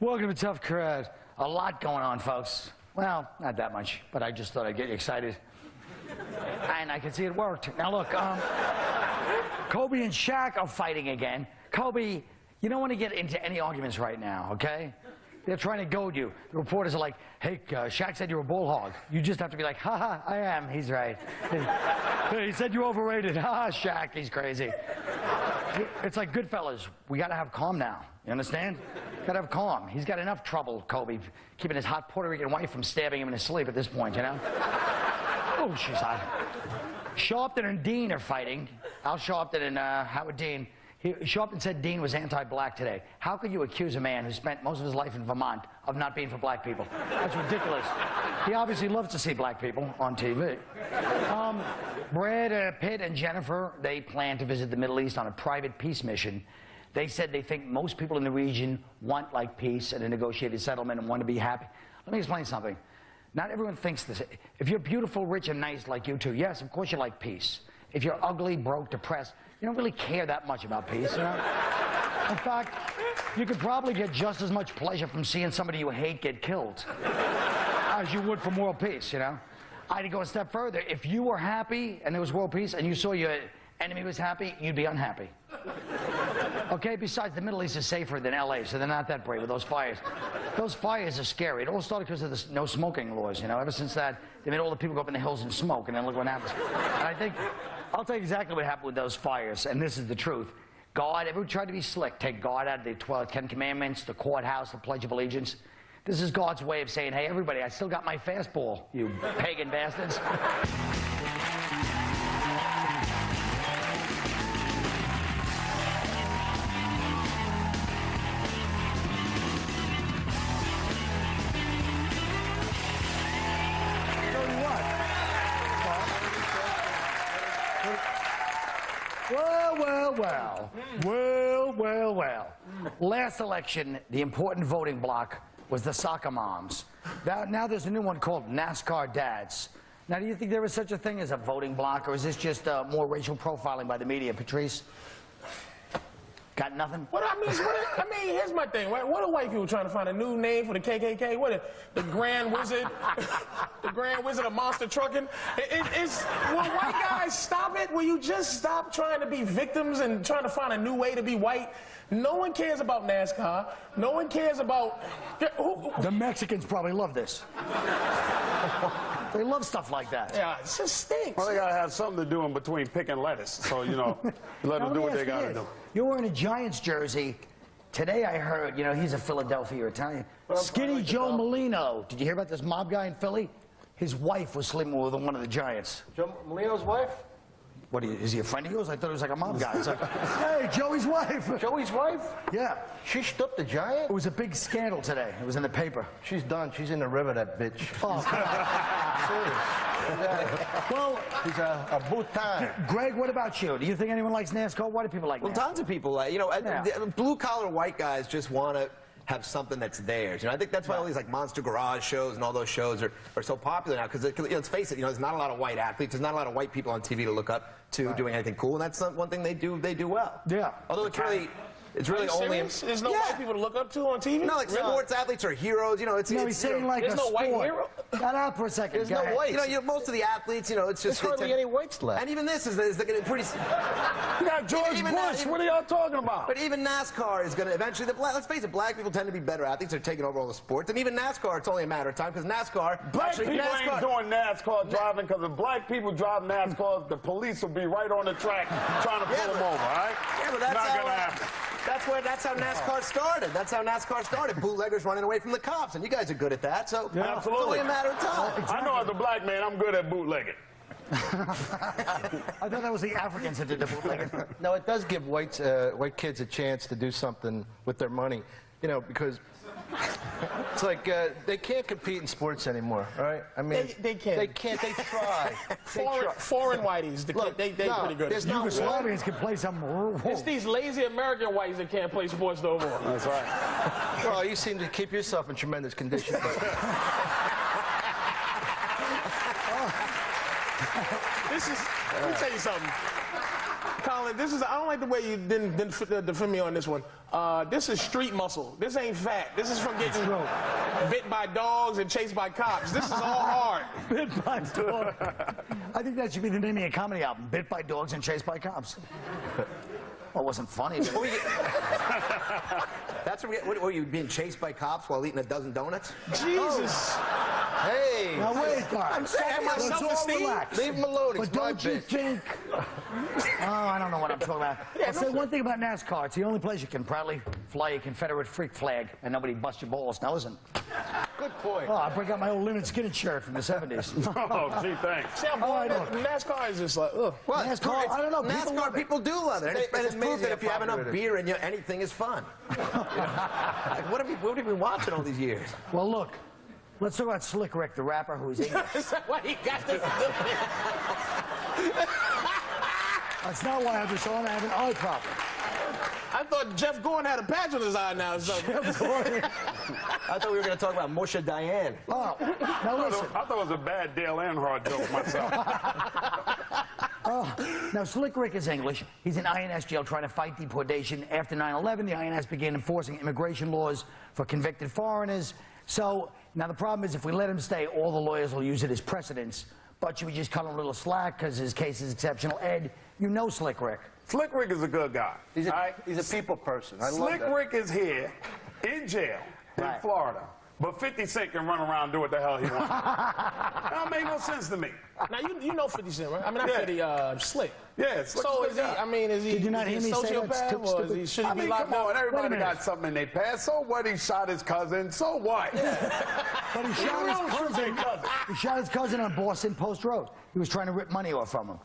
Welcome to Tough Crowd. A lot going on, folks. Well, not that much, but I just thought I'd get you excited. And I can see it worked. Now look, Kobe and Shaq are fighting again. Kobe, you don't want to get into any arguments right now, okay? They're trying to goad you. The reporters are like, hey, Shaq said you're a bull hog. You just have to be like, haha, I am, he's right. He said you're overrated. Haha, Shaq, he's crazy. It's like Goodfellas. We got to have calm now. You understand? Got to have calm. He's got enough trouble, Kobe, keeping his hot Puerto Rican wife from stabbing him in his sleep at this point, you know? Oh, she's hot. Sharpton and Dean are fighting. Al Sharpton and Howard Dean. Sharpton said Dean was anti-black today. How could you accuse a man who spent most of his life in Vermont of not being for black people? That's ridiculous. He obviously loves to see black people on TV. Brad Pitt and Jennifer, they plan to visit the Middle East on a private peace mission. They said they think most people in the region want like peace and a negotiated settlement and want to be happy. Let me explain something. Not everyone thinks this. If you're beautiful, rich, and nice like you two, yes, of course you like peace. If you're ugly, broke, depressed, you don't really care that much about peace, you know? In fact, you could probably get just as much pleasure from seeing somebody you hate get killed as you would from world peace, you know? I'd go a step further. If you were happy and there was world peace and you saw your enemy was happy, you'd be unhappy. Okay, besides, the Middle East is safer than LA, so they're not that brave with those fires. Those fires are scary. It all started because of the no smoking laws, you know? Ever since that, they made all the people go up in the hills and smoke, and then look what happens. And I think, I'll tell you exactly what happened with those fires, and this is the truth. God, everyone tried to be slick, take God out of the 10 Commandments, the courthouse, the Pledge of Allegiance. This is God's way of saying, hey, everybody, I still got my fastball, you pagan bastards. Well. Last election, the important voting bloc was the soccer moms. Now there's a new one called NASCAR dads. Now, do you think there is such a thing as a voting bloc, or is this just more racial profiling by the media, Patrice? Got nothing? I mean, here's my thing. What are white people trying to find a new name for the KKK? What, the Grand Wizard? The Grand Wizard of Monster Trucking? Will white guys stop it? Will you just stop trying to be victims and trying to find a new way to be white? No one cares about NASCAR. No one cares about... The Mexicans probably love this. They love stuff like that. Yeah, it just stinks. Well, they got to have something to do in between picking lettuce. So, you know, let them do what they got to do. You're wearing a Giants jersey. Today I heard, you know, he's a Philadelphia Italian. Skinny Joe Molino. Did you hear about this mob guy in Philly? His wife was sleeping with one of the Giants. Joe Molino's wife? What, is he a friend of yours? I thought he was like a mob guy. It's like, hey, Joey's wife. Joey's wife? Yeah. She stood the Giant? It was a big scandal today. It was in the paper. She's done. She's in the river, that bitch. Oh, well, he's a boutin. Greg, what about you? Do you think anyone likes NASCAR? Why do people like NASCAR? Well, tons of people like, you know, Yeah. blue-collar white guys just want to have something that's theirs. You know, I think that's why all these like Monster Garage shows and all those shows are so popular now, because, you know, let's face it, you know, there's not a lot of white athletes, there's not a lot of white people on TV to look up to doing anything cool, and that's one thing they do well. Yeah. Although it's really only... There's no white people to look up to on TV? No, like sports athletes are heroes, you know, it's he's saying like there's a no sport. white hero? Shut up for a second. There's no whites. You know, most of the athletes, you know, it's just... There's hardly any whites left. And even this is getting pretty... You got George Bush. What are y'all talking about? But even NASCAR is going to eventually... let's face it, black people tend to be better athletes. They're taking over all the sports. And even NASCAR, it's only a matter of time, because NASCAR... Black people ain't doing NASCAR driving, because if black people drive NASCAR, the police will be right on the track trying to pull them over, all right? Yeah, but that's not going to happen. That's how NASCAR started. That's how NASCAR started. Bootleggers running away from the cops, and you guys are good at that. So yeah, it's only a matter of time. I know as a black man, I'm good at bootlegging. I thought that was the Africans that did the bootlegging. No, it does give white kids a chance to do something with their money, you know, because it's like they can't compete in sports anymore, right? I mean, they can't. They can't. They try. Foreign whiteys, they pretty good. Yugoslavians can play some. It's these lazy American whites that can't play sports no more. That's right. Well, you seem to keep yourself in tremendous condition. Let me tell you something. Colin, this is, I don't like the way you didn't defend me on this one. This is street muscle. This ain't fat. This is from getting bit by dogs and chased by cops. This is all hard. Bit by dog. I think that should be the name of your comedy album, Bit by Dogs and Chased by Cops. Well, it wasn't funny. But... That's what were you being chased by cops while eating a dozen donuts? Jesus. Hey. Now wait, guys. I'm saying my Let's all self-esteem. relax. Leave him alone. But don't you think... Oh, I don't know what I'm talking about. I'll say one thing about NASCAR. It's the only place you can proudly fly a Confederate freak flag and nobody bust your balls. Now listen. Good point. Oh, I break out my old linen skinny shirt from the 70s. Oh, gee, thanks. See how boring NASCAR is just like, ugh. Well, NASCAR, I don't know. NASCAR people do love it. And it's proof amazing that if you how have enough popular it is. beer in you, anything is fun. Like, what have you been watching all these years? Well, look. Let's talk about Slick Rick, the rapper who's English. Is that why he got this? That's not why I have this on. I have an eye problem. I thought Jeff Gordon had a patch on his eye now. So. I thought we were going to talk about Musha Diane. Oh, now listen. I thought it was a bad Dale Earnhardt joke myself. Now, Slick Rick is English. He's in INS jail trying to fight deportation. After 9/11, the INS began enforcing immigration laws for convicted foreigners. So, now the problem is if we let him stay, all the lawyers will use it as precedence. But should we just cut him a little slack because his case is exceptional? Ed, you know Slick Rick. Slick Rick is a good guy. He's all right? a people person. I love Slick that. Rick is here in jail in Right. Florida. But 50 Cent can run around and do what the hell he wants. That don't make no sense to me. Now, you know 50 Cent, right? I mean, not Yeah. 50, Slick. Yeah, Slick's So a is good he, guy. I mean, is he, Did you not is he hear a me say that? sociopath, or Stupid. is he, should I he be mean, locked come on, up? everybody minute. got something in their past. So what? He shot his cousin. So what? But he shot his cousin. He shot his cousin on Boston Post Road. He was trying to rip money off from him.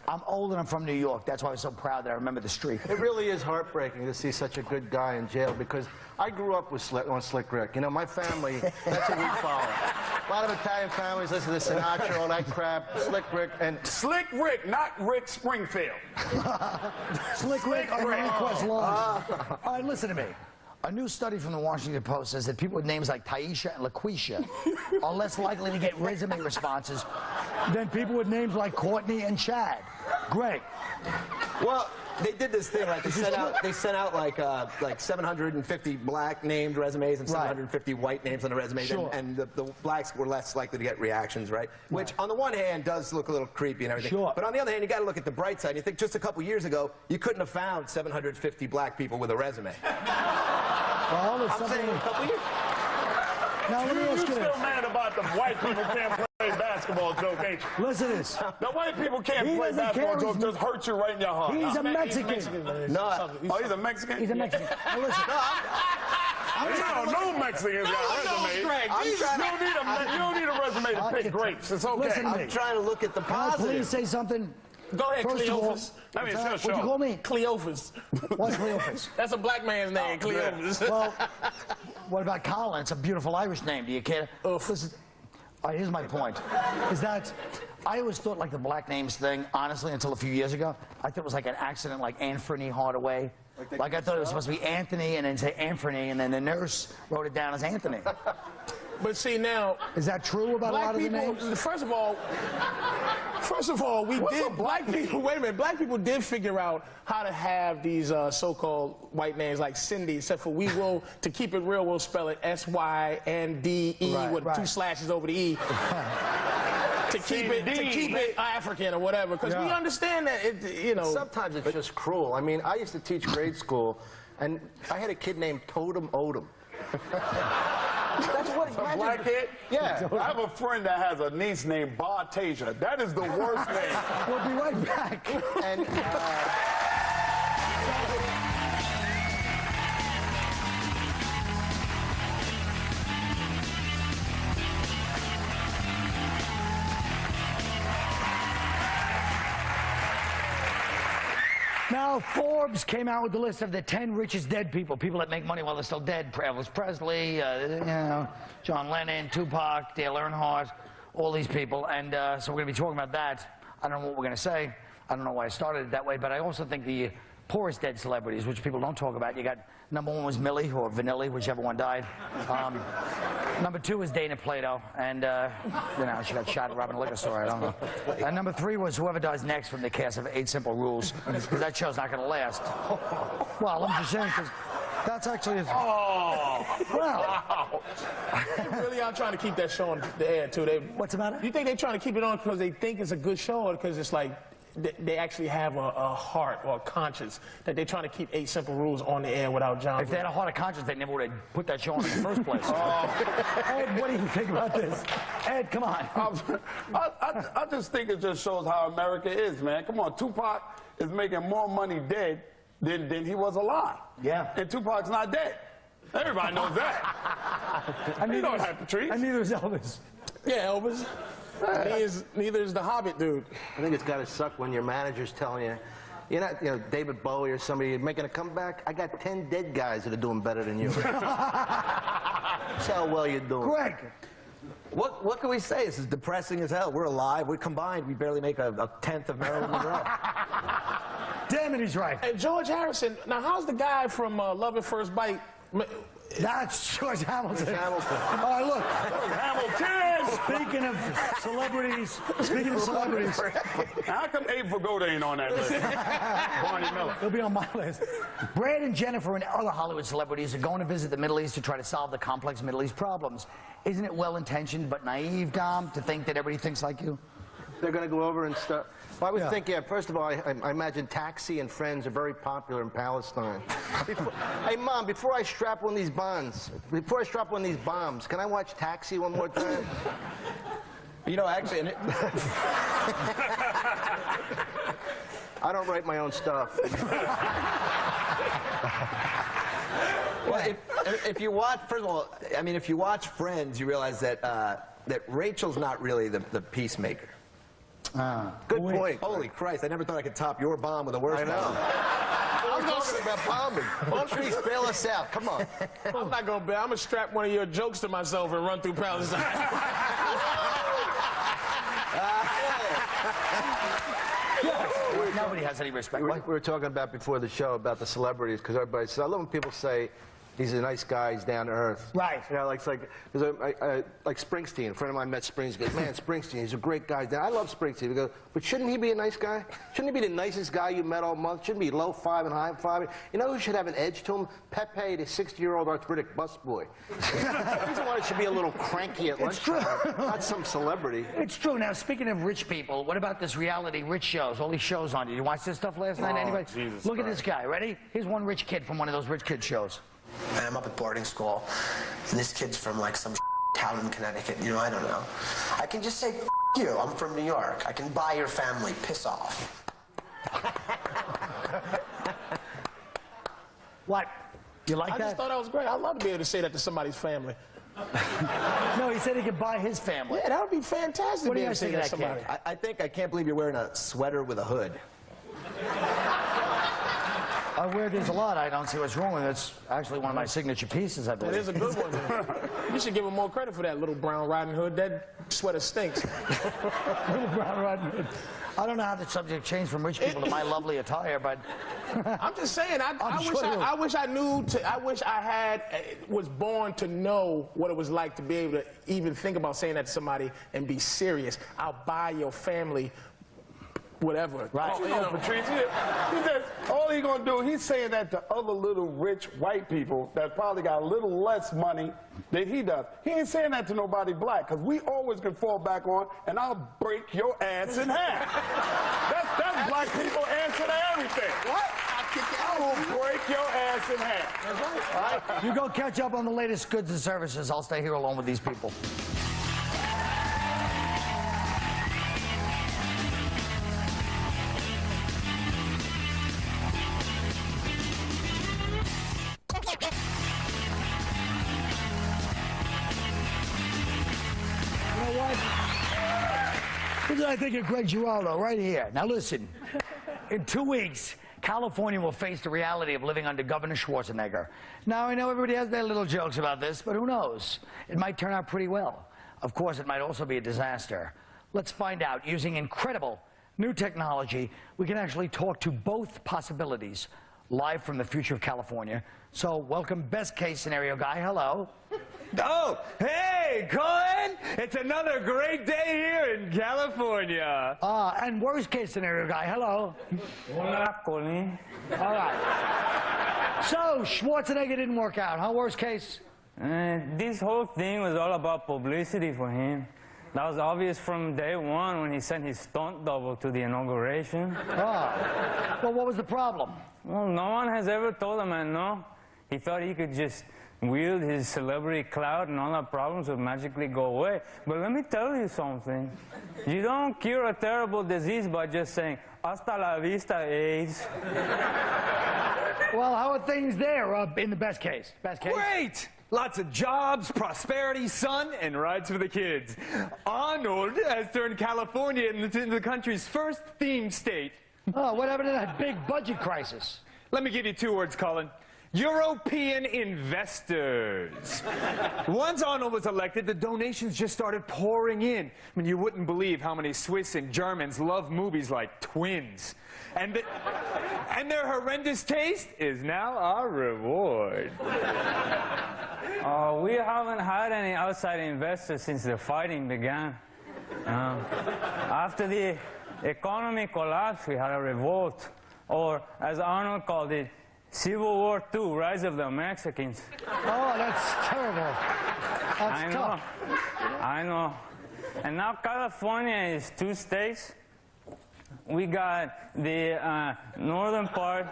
I'm old and I'm from New York. That's why I was so proud that I remember the street. It really is heartbreaking to see such a good guy in jail because I grew up with on Slick Rick. You know, my family, that's what we follow. A lot of Italian families listen to Sinatra, all that crap. Slick Rick and... Slick Rick, not Rick Springfield. Slick Rick on request laws. All right, listen to me. A new study from the Washington Post says that people with names like Taisha and LaQuisha are less likely to get resume responses than people with names like Courtney and Chad. Greg. Well, they did this thing, right? They sent out like 750 black named resumes and 750 white names on the resumes, Sure. and the blacks were less likely to get reactions, right? Which, on the one hand, does look a little creepy and everything. Sure. But on the other hand, you got to look at the bright side. You think just a couple years ago, you couldn't have found 750 black people with a resume. Well, I'm saying a couple years. now, let me You ask you still this. mad about the white people can't play basketball joke, ain't you? Listen to this. The white people can't He play doesn't basketball care. joke just hurt you right in your heart. He's huh? a Mexican. No. Oh, he's a Mexican? He's a Mexican. Now, listen. No Mexicans got resumes. Greg, You don't need a resume to pick grapes. It's okay. Listen to me. I'm trying to look at the Can I positive. please say something? Go ahead, First of all, Cleophas. I mean, what'd sure. you call me? Cleophas. What's Cleophas? That's a black man's name, Cleophas. Well, what about Colin? It's a beautiful Irish name. Do you care? Listen, all right, here's my point. Is that I always thought like the black names thing, honestly, until a few years ago, I thought it was like an accident, like Anthony Hardaway. Like I thought it was supposed to be Anthony and then say Anthony, and then the nurse wrote it down as Anthony. But see, now, Is that true about a lot black of the people, names? first of all, black people, wait a minute, black people did figure out how to have these so-called white names like Cindy, except for to keep it real, we'll spell it S-Y-N-D-E with two slashes over the E. To keep it African or whatever, because we understand that Sometimes it's just cruel. I mean, I used to teach grade school, and I had a kid named Totem Odom. That's what A black kid? Yeah. I have a friend that has a niece named Bartasia. That is the worst name. We'll be right back. And Now, Forbes came out with the list of the 10 richest dead people that make money while they're still dead. Elvis Presley, John Lennon, Tupac, Dale Earnhardt, all these people. And so we're going to be talking about that. I don't know what we're going to say. I don't know why I started it that way, but I also think the poorest dead celebrities, which people don't talk about. You got number 1 was Millie, or Vanilli, whichever one died. Number 2 was Dana Plato, and you know, she got shot at robbing a liquor store, I don't know. And number 3 was whoever dies next from the cast of 8 Simple Rules, because that show's not going to last. Well, I'm just saying, because that's actually... Well... They really are trying to keep that show on the air, too. What's the matter? You think they're trying to keep it on because they think it's a good show, or because it's like they actually have a heart or a conscience that they're trying to keep 8 Simple Rules on the air without John? If they had a heart of conscience, they never would have put that show on in the first place. Ed, what do you think about this? Ed, come on. I just think it just shows how America is, man. Come on, Tupac is making more money dead than he was alive. Yeah. And Tupac's not dead. Everybody knows that. You know that, Patrice. And neither is Elvis. Yeah, Elvis. Neither is the Hobbit dude. I think it's got to suck when your manager's telling you, you're not, you know, David Bowie or somebody making a comeback. I got 10 dead guys that are doing better than you. That's how well you're doing. Greg. What can we say? This is depressing as hell. We're alive. We're combined. We barely make a tenth of Marilyn Monroe. Damn it, he's right. Hey, George Harrison. Now, how's the guy from Love at First Bite? That's George Hamilton. Hamilton. All right, look. Hamilton! Speaking of celebrities, How come Abe Vigoda ain't on that list? Barney Miller. he'll be on my list. Brad and Jennifer and other Hollywood celebrities are going to visit the Middle East to try to solve the complex Middle East problems. Isn't it well-intentioned but naive, Dom, to think that everybody thinks like you? They're going to go over and stuff. Well, I would think, yeah, first of all, I imagine Taxi and Friends are very popular in Palestine. Hey, Mom, before I strap one of these bombs, can I watch Taxi one more time? You know, actually, I don't write my own stuff. well, if you watch, first of all, I mean, if you watch Friends, you realize that that Rachel's not really the peacemaker. Good point. Holy Christ, I never thought I could top your bomb with a worse I know. bomb. I was talking about bombing. Patrice, bail us out. Come on. I'm not going to bail. I'm going to strap one of your jokes to myself and run through Palestine. Nobody has any respect. We were talking about before the show about the celebrities, because everybody says, I love when people say, he's a nice guy, he's down to earth. Right. You know, like Springsteen, a friend of mine met Springsteen. He goes, man, Springsteen, he's a great guy. I love Springsteen. He goes, but shouldn't he be a nice guy? Shouldn't he be the nicest guy you met all month? Shouldn't he be low five and high five? You know who should have an edge to him? Pepe, the 60-year-old arthritic busboy. He's the one that should be a little cranky at lunchtime, not some celebrity. It's true. Now, speaking of rich people, what about this reality rich shows? All these shows on. Did you watch this stuff last night, anybody? Jesus Look at Christ. this guy. Ready? Here's one rich kid from one of those rich kid shows. I'm up at boarding school, and this kid's from like some town in Connecticut, you know, I don't know. I can just say, F you, I'm from New York. I can buy your family, piss off. What? You like I that? just thought that was great. I'd love to be able to say that to somebody's family. No, he said he could buy his family. Yeah, that would be fantastic What to do be you able to guys say think that to of that somebody. I can't believe you're wearing a sweater with a hood. I wear these a lot. I don't see what's wrong with it. It's actually one of my signature pieces, I That believe. is a good one. You should give him more credit for that little Brown Riding Hood. That sweater stinks. Little Brown Riding Hood. I don't know how the subject changed from rich people to my lovely attire, but I'm just saying. I wish I was born to know what it was like to be able to even think about saying that to somebody and be serious. I'll buy your family whatever. Right. You know, Patrice, all he's going to do, he's saying that to other little rich white people that probably got a little less money than he does. He ain't saying that to nobody black, because we always can fall back on, and I'll break your ass in half. That's black people answer to everything. What? I will break your ass in half. That's right. All right? you go catch up on the latest goods and services. I'll stay here alone with these people. You know what? This is what I think of Greg Giraldo right here. Now listen, in 2 weeks, California will face the reality of living under Governor Schwarzenegger. Now, I know everybody has their little jokes about this, but who knows? It might turn out pretty well. Of course, it might also be a disaster. Let's find out using incredible new technology, we can actually talk to both possibilities live from the future of California. So welcome best case scenario guy. Hello. Oh, hey, Colin! It's another great day here in California. And worst case scenario guy. Hello. Hola, Colin. All right. So Schwarzenegger didn't work out, huh? Worst case? This whole thing was all about publicity for him. That was obvious from day one when he sent his stunt double to the inauguration. Well, what was the problem? Well, no one has ever told him that, no. He thought he could just wield his celebrity clout and all our problems would magically go away. But let me tell you something. You don't cure a terrible disease by just saying, hasta la vista, AIDS. Well, how are things there in the best case? Best case? Great! Lots of jobs, prosperity, sun, and rides for the kids. Arnold has turned California into the country's first theme state. Oh, what happened to that big budget crisis? Let me give you 2 words, Colin. European investors. Once Arnold was elected, the donations just started pouring in. I mean, you wouldn't believe how many Swiss and Germans love movies like Twins. And their horrendous taste is now our reward. We haven't had any outside investors since the fighting began. After the economy collapsed, we had a revolt, or as Arnold called it, Civil War II, Rise of the Mexicans. Oh, that's terrible. That's tough. I know. And now California is 2 states. We got the northern part,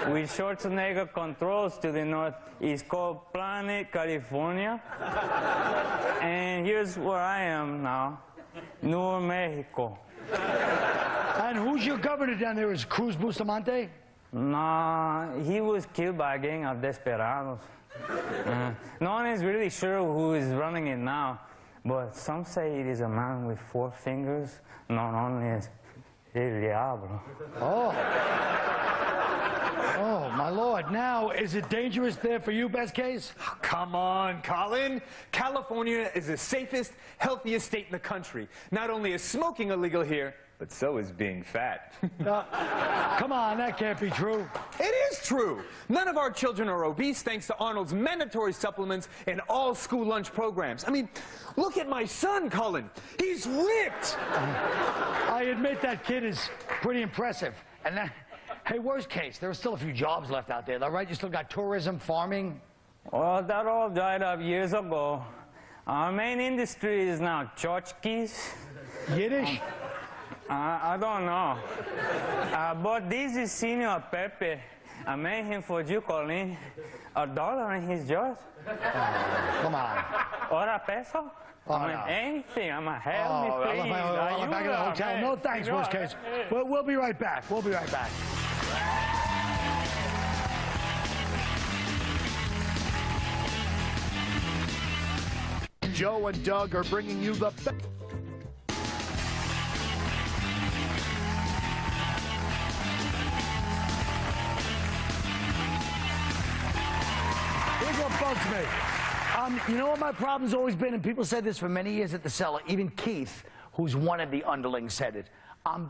with Schwarzenegger controls to the north, is called Planet California. And here's where I am now, New Mexico. And who's your governor down there? Is Cruz Bustamante? Nah, he was killed by a gang of desperados. No one is really sure who is running it now, but some say it is a man with 4 fingers, known only as El Diablo. Oh, my Lord. Now, is it dangerous there for you, best case? Oh, come on, Colin. California is the safest, healthiest state in the country. Not only is smoking illegal here, but so is being fat. Come on, that can't be true. It is true. None of our children are obese thanks to Arnold's mandatory supplements and all school lunch programs. I mean, look at my son, Colin. He's ripped. I admit that kid is pretty impressive. And that, hey, worst case, there are still a few jobs left out there, though, right? You still got tourism, farming? Well, that all died up years ago. Our main industry is now tchotchkes. Yiddish? I don't know. But this is Senor Pepe. I made him for you, Colin. $1 in his jaws. Come on. Or a peso? Oh, I mean, no. anything. Help me, please. I'm back at the hotel. No thanks, worst case. We'll be right back. We'll be right back. Joe and Doug are bringing you the best. Here's what bugs me. You know what my problem's always been, and people said this for many years at the cellar, even Keith, who's one of the underlings, said it.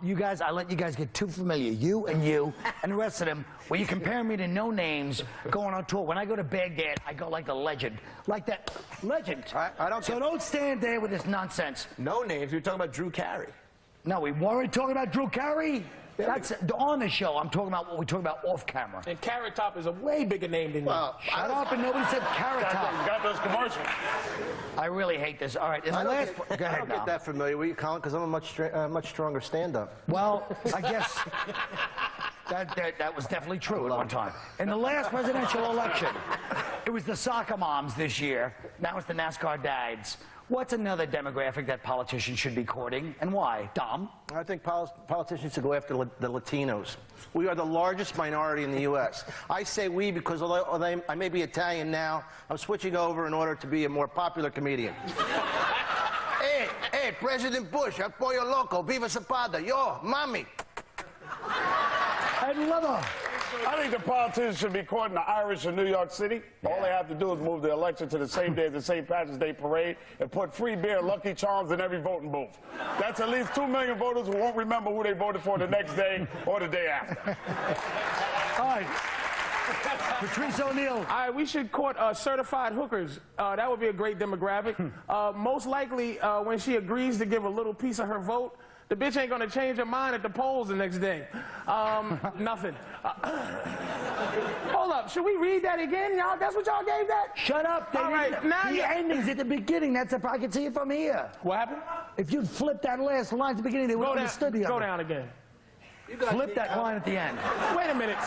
You guys, I let you guys get too familiar, you and the rest of them, where you compare me to no names going on tour. When I go to Baghdad, I go like the legend. Like that legend. I don't So don't stand there with this nonsense. No names. We were talking about Drew Carey. No, we weren't talking about Drew Carey. That's on the show. I'm talking about what we talk about off camera. And Carrot Top is a way bigger name than you. Shut up, and nobody said Carrot Top. Got those commercials. I really hate this. All right, in the last... Go I ahead don't now. get that familiar with you, Colin, because I'm a much stronger stand-up. Well, I guess that was definitely true at one time. In the last presidential election, it was the soccer moms this year. Now it's the NASCAR dads. What's another demographic that politicians should be courting, and why? Dom? I think politicians should go after the Latinos. We are the largest minority in the U.S. I say we because although I may be Italian now, I'm switching over in order to be a more popular comedian. Hey, President Bush, apoyo loco, viva Zapata, yo, mami. I'd love her. I think the politicians should be courting the Irish in New York City. All they have to do is move the election to the same day as the St. Patrick's Day parade and put free beer and Lucky Charms in every voting booth. That's at least 2 million voters who won't remember who they voted for the next day or the day after. All right. Patrice O'Neill. All right, we should court certified hookers. That would be a great demographic. Most likely, when she agrees to give a little piece of her vote, the bitch ain't gonna change her mind at the polls the next day. Nothing. Hold up, should we read that again, y'all? That's what y'all gave that? Shut up. All right, now the ending's at the beginning. That's I can see it from here. What happened? If you'd flip that last line at the beginning, they would have understood the Go other. down again. Flip that line at the end. Wait a minute.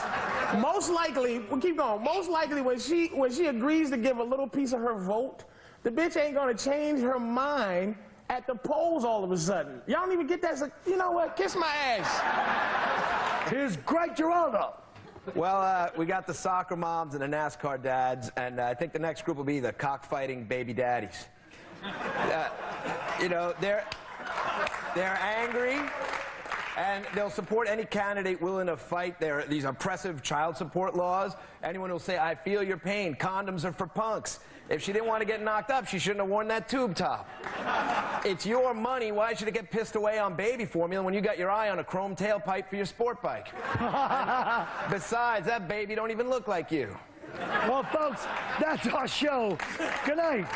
Most likely, we'll keep going. Most likely, when she agrees to give a little piece of her vote, the bitch ain't gonna change her mind at the polls all of a sudden. Y'all don't even get that. So, you know what? Kiss my ass. Here's Greg Giraldo. Well, we got the soccer moms and the NASCAR dads, and I think the next group will be the cockfighting baby daddies. You know, they're angry, and they'll support any candidate willing to fight these oppressive child support laws. Anyone who'll say, I feel your pain, condoms are for punks. If she didn't want to get knocked up, she shouldn't have worn that tube top. It's your money. Why should it get pissed away on baby formula when you got your eye on a chrome tailpipe for your sport bike? Besides, that baby don't even look like you. Well, folks, that's our show. Good night.